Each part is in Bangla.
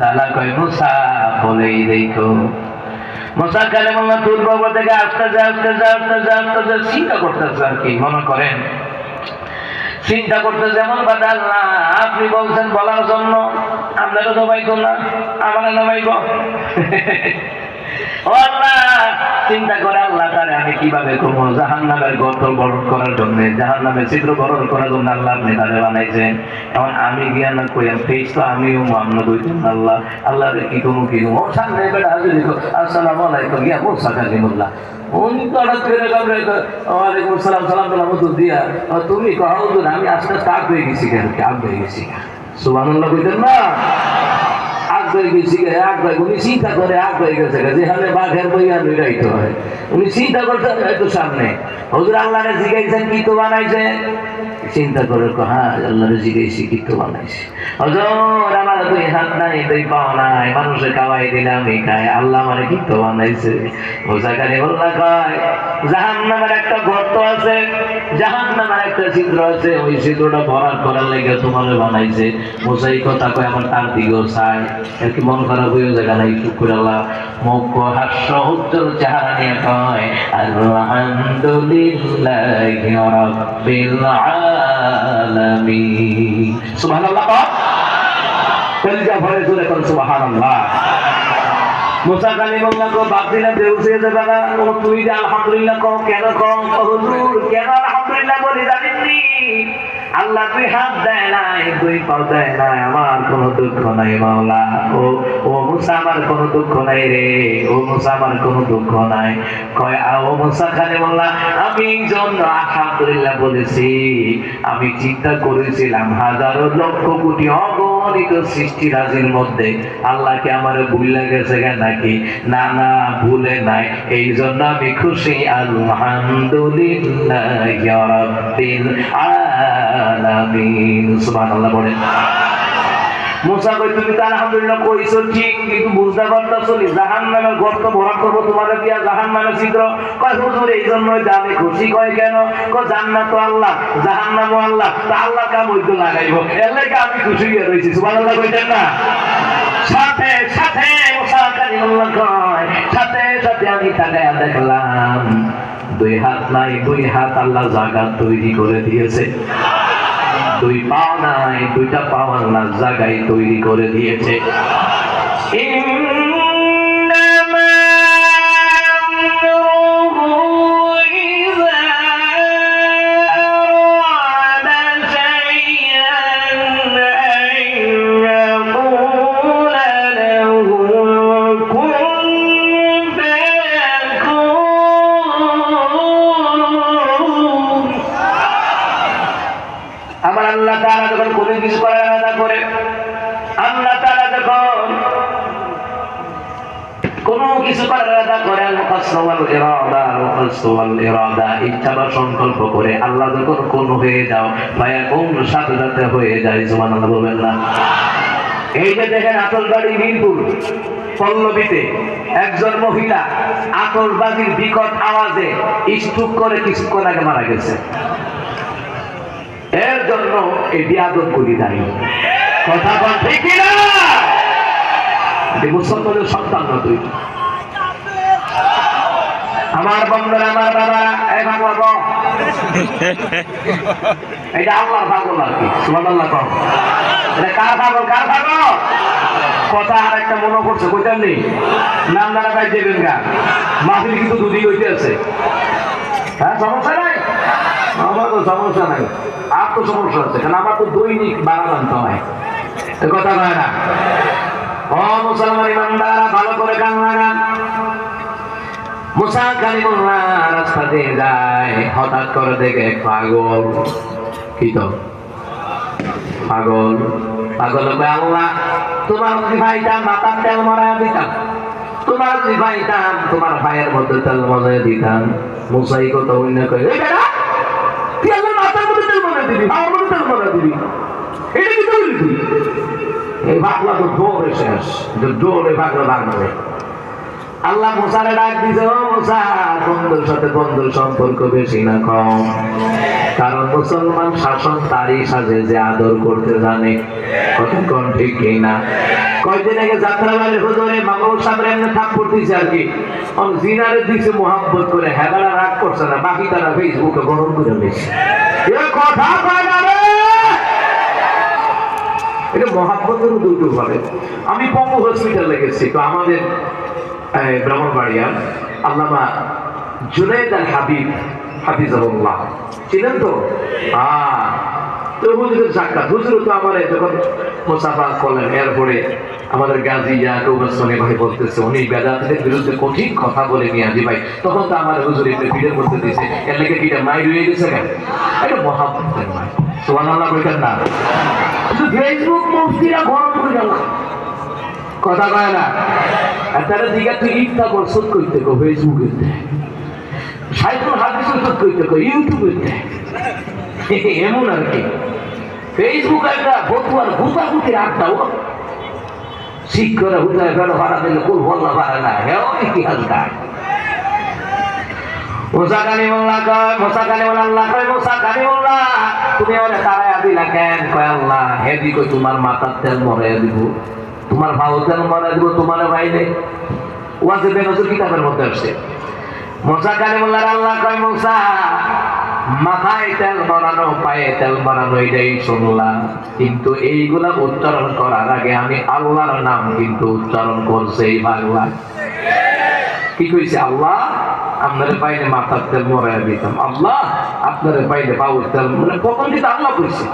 তালা কয় মুসা বলেই দেখো। মুসা কালিমুল্লাহ তুর বাবা থেকে আস্তে চিন্তা করতেছে আর কি, মনে করেন চিন্তা করতে যেমন বাদা আল্লাহ আপনি বলছেন বলার জন্য, আপনারা নবাইব না, আমার নবাইব। ও আল্লাহ, চিন্তা করে আল্লাহ তারে আমি কিভাবে করবো, জাহান্নামের গর্ত বরণ করার জন্য, জাহান্নামের ছিদ্র বরণ করার জন্য আল্লাহ আপনি তারে বানাইছেন। এখন আমি গিয়া না কইয়া ফেস তো আমিও মোহাম্মদ হইতেন আল্লাহ, আল্লাহ কি কমু কি ও সামনে বেড়া হাজির আসসালামু আলাইকুম গিয়া মুসা কালিমুল্লাহ উনি তো হঠাৎ করে ওয়ালাইকুম সালাম সালাম উত্তর দিয়া তুমি কও তো আমি আজকে তাক হয়ে গেছি, কেন আগ হয়ে গেছি, সুবহানাল্লাহ কইতেন না, আগ হয়ে গেছি, আগ হয়ে উনি চিন্তা করে আগ হয়ে গেছে, যেখানে বাঘের বইয়া নিরাইতে হয় উনি চিন্তা করতেন হয়তো সামনে হুজুর আল্লাহরে জিজ্ঞাসেন কি তো বানাইছে, চিন্তা করে হ্যাঁ আল্লাহরে জিজ্ঞাসি কি তো বানাইছে, হুজুর আমার দুই হাত নাই দুই পা নাই, মানুষে খাওয়াই দিলাম এই খায়, আল্লাহ আমারে কি তো বানাইছে। মুসা কালিমুল্লাহ কয় জাহান্নামের একটা গর্ত আছে, জাহান্নামের একটা ছিদ্র আছে, ওই ছিদ্রটা ভরাট করার লেগে তোমারে বানাইছে। মুসা এই কথা কয় আমার তার দিকেও চায়, এর কি মন খারাপ হয়ে জায়গা নাই, শুকুর আল্লাহ মুখ হাস্য উজ্জ্বল চেহারা নিয়ে কয় আলহামদুলিল্লাহি রাব্বিল আলামিন। সুবহানাল্লাহ, কলিজা ভরে জোরে কোন সুবহানাল্লাহ। মুসা কালিমুল্লাহ কো বাপ দিলে বেউসে যাবে না, ও তুই যে আলহামদুলিল্লাহ কও কেন কও, হুজুর কেন আলহামদুলিল্লাহ বলি জানেননি, আল্লাহ দুই হাত দেয় নাই দুই পাও দেয় নাই, আমার কোনো দুঃখ নাই মাওলা, ও মুসা আমার কোনো দুঃখ নাই রে, ও মুসা আমার কোনো দুঃখ নাই। কয় ও মুসা কালিমুল্লাহ আমি এই জন্য আলহামদুলিল্লাহ বলেছি, আমি চিন্তা করেছিলাম হাজারো লক্ষ কোটি অগণিত সৃষ্টি রাজির মধ্যে আল্লাহকে আমার ভুল লেগেছে নাকি, না না ভুলে নাই, এই জন্য আমি খুশি আলহামদুলিল্লাহি রাব্বিল আলামিন। সুবহানাল্লাহ বলেন। মুসা কই তুমি তো আলহামদুলিল্লাহ কইছো ঠিক, কিন্তু বুঝতে পারতাছো নি জাহান্নামের গর্ত ভরাট করবো তোমাদের দিয়া, জাহান্নামের ছিদ্র। কয় হুজুর এই জন্যই যে আমি খুশি। কয় কেন? কয় জান্নাত তো আল্লাহ জাহান্নামও আল্লাহ, তা আল্লাহ কাম হইতো লাগাইবো, এর লাগি আমি খুশি হয়ে রইছি। সুবহানাল্লাহ কইতেন না? সাথে সাথে মুসা কালিমুল্লাহ কয় সাথে সাথে আমি তাকায়া দেখলাম দুই হাত নাই, দুই হাত আল্লাহ জায়গা তৈরি করে দিয়েছে, দুই পা নাই, দুইটা পা আল্লাহ জায়গায় তৈরি করে দিয়েছে। আমার আল্লাহ তাআলা যখন কোনো কিছু করার আলাদা করে, আল্লাহ তাআলা যখন কোনো কিছু করার আলাদা করে, ইচ্ছা বা সংকল্প করে আল্লাহ যখন কোন হয়ে যাও ভাইয়া কোন সাথে সাথে হয়ে যায়। সুবহানাল্লাহ বলবেন না? এই যে দেখেন আতশবাড়ি মিরপুর পল্লবীতে একজন মহিলা আতশবাজির বিকট আওয়াজে স্ট্রোক করে কিছুক্ষণ আগে মারা গেছে। এর জন্য এই বিয়াদত করি দাঁড়িয়ে কথা বল ঠিক না? মুসলমানের সন্তান না তুই, আমার বন্ধুরা, আমার বাবারা, এই ভাগল এটা আল্লাহর পাগল আর কি। সুবহানাল্লাহ কও। এটা কার পাগল? কার পাগল? কথা আর একটা মনে করছে কইতাম নেই, নাম দ্বারা ভাই দেবেন গা, মাহফিল কিন্তু দুদিন হইতে আছে। হ্যাঁ সমস্যা নাই, আমার তো সমস্যা নাই, আর তো সমস্যা আছে, কারণ আমার তো দৈনিক বাড়া আনতে হয়, কথা হয় না। ও মুসলমান ইমানদাররা ভালো করে কান লাগান। মুসা কালিমুল্লাহ রাস্তা দিয়ে যায়, হঠাৎ করে দেখে পাগল। কি তো পাগল? পাগল আল্লাহ তোমার ভাইটা মাথার তেল মারা দিতাম, তোমার ভাইটাম তোমার ভাইয়ের মধ্যে তেল মজা দিতাম। মুসাই কথা অন্য করে তুই আল্লাহ মাথার মধ্যে তেল মজা দিবি, আমার মধ্যে তেল মজা দিবি, এটা কি বললি তুই? এই পাগলা তো দৌড়ে শেষ, দৌড়ে পাগলা ভাগবে। আল্লাহ মুসারে ডাক দিছে, ও মুসা, বন্ধুর সাথে বন্ধুর সম্পর্ক বেশি না কম, কারণ মুসলমান শাসন তারই সাজে যে আদর করতে জানে। কতক্ষণ ঠিক না? কয়দিন আগে যাত্রাবাড়ির হুজুরে মামুন সাহেব এমনি থাপ্পড় দিছে আর কি, জিনারে দিছে মোহাব্বত করে, হেগালা রাগ করছে না, বাকি তারা ফেসবুকে গরম করে দিয়েছে। এ কথা কয় না রে, এটা মোহাব্বতের দুটো ভাবে। আমি পঙ্গু হসপিটালে গেছি, তো আমাদের ব্রাহ্মণবাড়িয়া আল্লামা জুনায়েদ আল হাবিব হাফিজাহুল্লাহ ছিলেন তো। তো হুজুরের সাক্ষাৎ, হুজুর তো আমার যখন মুসাফা করলেন, এরপরে আমাদের গাজী ইয়াকুবুসনি ভাই বলতেছে উনি বেদাতের বিরুদ্ধে কঠিন কথা বলে নিয়াজি ভাই, তখন তো আমার হুজুর একটু ভিড়ের মধ্যে দিয়েছে, এর লেগে কিটা মাই রয়ে গেছে কেন? এটা মহাব্বতের মাই, সুবহানাল্লাহ বলতেন না। ফেসবুক মুফতিরা গরম করে গেল, কথা কয় না। আর তারা দিঘা তুই ইফতা কর, শোধ করতে কো ফেসবুকে, সাইকুল হাদিস শোধ করতে কো ইউটিউবে, এমন আর কি। ফেসবুক একটা বতুয়ার হুতাহুতির আড্ডাও, শিক্ষরা হুতায় ফেলো ভাড়া দিলে কোন বললা ভাড়া না, হ্যাঁ ইতিহাস গায়। মুসা কালিমুল্লাহ কয়, মুসা কালিমুল্লাহ কয়, মুসা কালিমুল্লাহ তুমি ওরে তারায়া দিলা কেন? কয় আল্লাহ হেদি কই তোমার মাথার তেল মরাইয়া দিব, তোমার ভাও তেল মরাইয়া দিব, তোমার বাইরে ওয়াজে বেনজুর কিতাবের মধ্যে আসছে। মুসা কালিমুল্লাহ আল্লাহ কয়, মুসা মাথায় তেল মরানো, পায়ে তেল মরানো এটাই শুনলাম, কিন্তু এইগুলা উচ্চারণ করার আগে আমি আল্লাহর নাম কিন্তু উচ্চারণ করছে। এই বাংলা কি কইছে? আল্লাহ আপনারে পাইলে মাথার তেল মরাইয়া দিতাম, আল্লাহ আপনারে পাইলে পাউর তেল, মানে প্রথম কিন্তু আল্লাহ কইছে।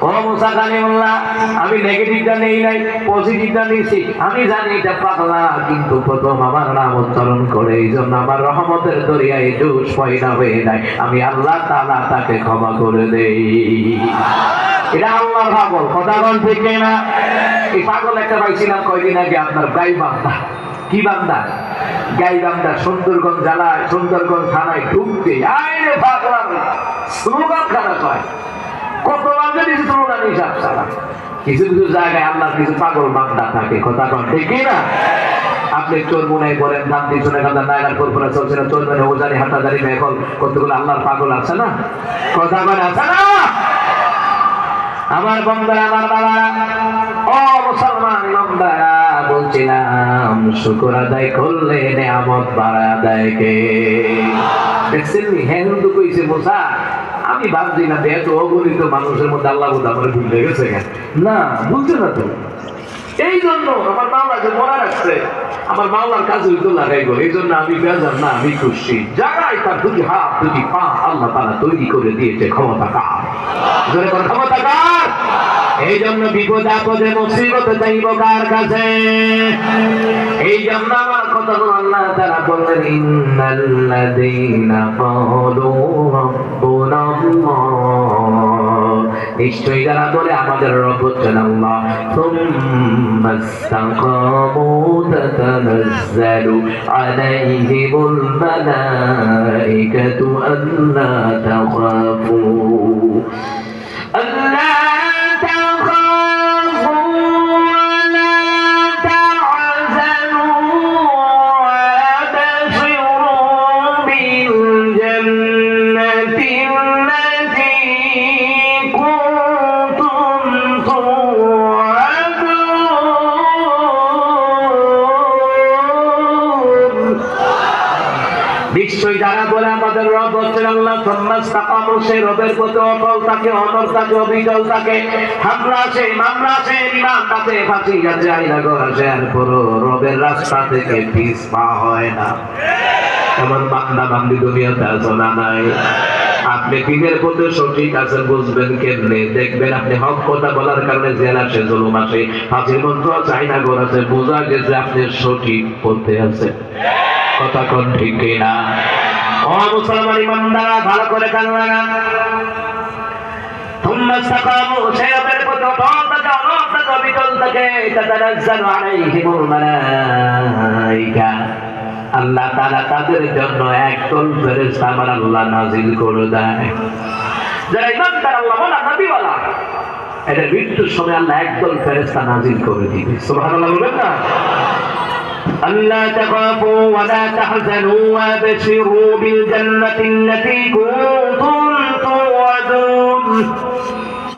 ও মুসা কালিমুল্লাহ আমি নেগেটিভটা নেই নাই, পজিটিভটা নিয়েছি। আমি জানি এটা পাগলা, কিন্তু প্রথম আমার নাম উচ্চারণ করে এই জন্য আমার রহমতের দরিয়ায় জোশ পয়দা হয়ে যায়, আমি আল্লাহ তাআলা তাকে ক্ষমা করে দেই। এটা আল্লাহর পাগল, কথা বল ঠিক না? এই পাগল একটা পাইছিলাম কয়দিন আগে, আপনার গাইবান্ধা। কি বান্দা? গাইবান্ধা সুন্দরগঞ্জ জেলায়, সুন্দরগঞ্জ থানায় ঢুকতে আইরে পাগলা স্লোগান খারাপ হয়, কত বান্ধা দিয়েছে স্লোগান হিসাব ছাড়া। কিছু কিছু জায়গায় আল্লাহর কিছু পাগল বান্দা থাকে, কথা কন ঠিক না? আপনি চোরমুনায় বলেন, গান্ধী শুনে গান্ধা নায়গার পরপরা চলছে না, চোরমুনে ওজারি হাটাদারি মেঘল, কতগুলো আল্লাহর পাগল আছে না, কথা মানে আছে না? আমার বন্ধুরা, আমার বাবা, ও মুসলমান বন্ধুরা, বলছিলাম শুকর আদায় করলে নেয়ামত বাড়ায় দেয় কে? দেখছেন নি? হ্যাঁ কিন্তু কইছে মুসা, আমি ভাবছি না এত অগণিত মানুষের মধ্যে আল্লাহ বোধ আমার ভুলে গেছে না, বুঝছে না তো। এই জন্য আমার মাওলাকে মনে রাখছে, আমার মাওলার কাছে তো লাগাই গো, এই জন্য আমি বেজার না, আমি খুশি। জায়গায় তার দুটি হাত দুটি পা আল্লাহ তাআলা তৈরি করে দিয়েছে, ক্ষমতা কার? জোরে বল, ক্ষমতা কার? এই জন্য বিপদ আপদে মুসিবতে যাইব কার কাছে? এই জন্য আমার কথা আল্লাহ তাআলা বললেন, ইন্নাল্লাযীনা ক্বালু রাব্বুনাল্লাহ, নিশ্চয়ই যারা বলে আমাদের রব হচ্ছেন আল্লাহ, সুম্মা ইসতাকামু তাতানাজ্জালু আলাইহিমুল মালাইকাতু আল্লা তাখাফু আল্লা নিশ্চয়ই যারা বলে আমাদের রব হচ্ছেন আল্লাহ, সুম্মাস্তাকামু, সেই রবের প্রতি অটল থাকে, অনর থাকে, অবিচল থাকে, হামলা আছে, মামলা আছে, রিমান্ড আছে, ফাঁসি আছে, আইনাগর আছে, এরপরও রবের রাস্তা থেকে পিছ পা হয় না। এমন বান্দা বান্দি দুনিয়াতে আছে না নাই? আপনি দিনের পথে সঠিক আছেন বুঝবেন কেমনে? দেখবেন আপনি হক কথা বলার কারণে জেল আসে, জুলুম আসে, ফাঁসির মন্ত্র আছে, আইনাগর আছে, বোঝা গেছে আপনি সঠিক পথে আছেন। কথা কোন ঠিক না? ও মুসলমান ইমানদার, ভালো করে কান লাগান। তোমরা ইসতাকামু, সেই রবের প্রতি অটল থাকো, অনড় থাকো, অবিচল থাকো, তাতানাজ্জালু আলাইহিমুল মালাইকা, আল্লাহ তাআলা তাদের জন্য একদল ফেরেশতা আমার আল্লাহ নাযিল করে দেয়। যারা ইমানদার, আল্লাহ ওয়ালা, নবী ওয়ালা, এদের মৃত্যুর সময় আল্লাহ একদল ফেরেশতা নাযিল করে দিবে। সুবহানাল্লাহ বলবেন না? ألا تخافوا ولا تحزنوا وابشروا بالجنة التي كنتم توعدون